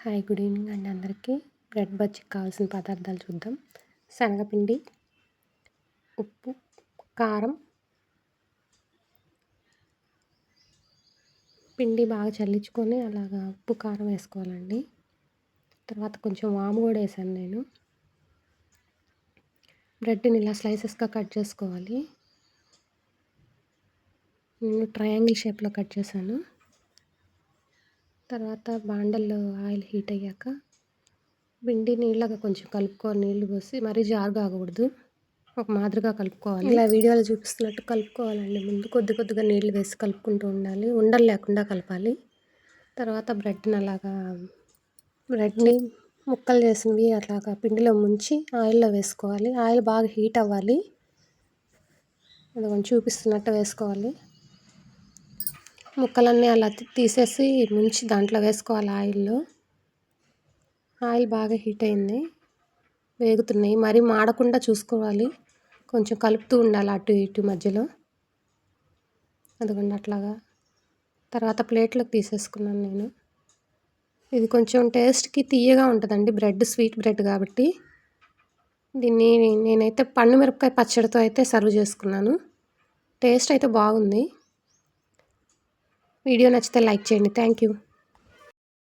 Hi good evening అండి అందరికీ. Bread బజ్జీకి కావాల్సిన పదార్థాలు చూద్దాం. శనగపిండి, ఉప్పు, కారం, పిండి బాగా చల్లించుకొని అలాగా ఉప్పు కారం వేసుకోవాలండి. తర్వాత కొంచెం వాము కూడా వేసాను నేను. బ్రెడ్ని ఇలా స్లైసెస్గా కట్ చేసుకోవాలి. నేను ట్రయాంగిల్ షేప్లో కట్ చేశాను. తర్వాత బాండల్లో ఆయిల్ హీట్ అయ్యాక పిండి నీళ్ళగా కొంచెం కలుపుకొని నీళ్లు పోసి మరీ జారుగా ఆగకూడదు, ఒక మాదిరిగా కలుపుకోవాలి. ఇలా వీడియోలో చూపిస్తున్నట్టు కలుపుకోవాలండి. ముందు కొద్ది కొద్దిగా నీళ్లు వేసి కలుపుకుంటూ ఉండాలి, ఉండలు లేకుండా కలపాలి. తర్వాత బ్రెడ్ని ముక్కలు చేసినవి అట్లాగా పిండిలో ముంచి ఆయిల్లో వేసుకోవాలి. ఆయిల్ బాగా హీట్ అవ్వాలి. అది కొంచెం చూపిస్తున్నట్టు వేసుకోవాలి. ముక్కలన్నీ అలా తీసేసి ముంచి దాంట్లో వేసుకోవాలి ఆయిల్లో. ఆయిల్ బాగా హీట్ అయింది, వేగుతున్నాయి. మరీ మాడకుండా చూసుకోవాలి, కొంచెం కలుపుతూ ఉండాలి అటు ఇటు మధ్యలో. అదిగోండి అట్లాగా. తర్వాత ప్లేట్లోకి తీసేసుకున్నాను నేను. ఇది కొంచెం టేస్ట్కి తీయగా ఉంటుందండి, బ్రెడ్ స్వీట్ బ్రెడ్ కాబట్టి. దీన్ని నేనైతే పండు మిరపకాయ పచ్చడితో అయితే సర్వ్ చేసుకున్నాను. టేస్ట్ అయితే బాగుంది. వీడియో నచ్చితే లైక్ చేయండి. Thank you.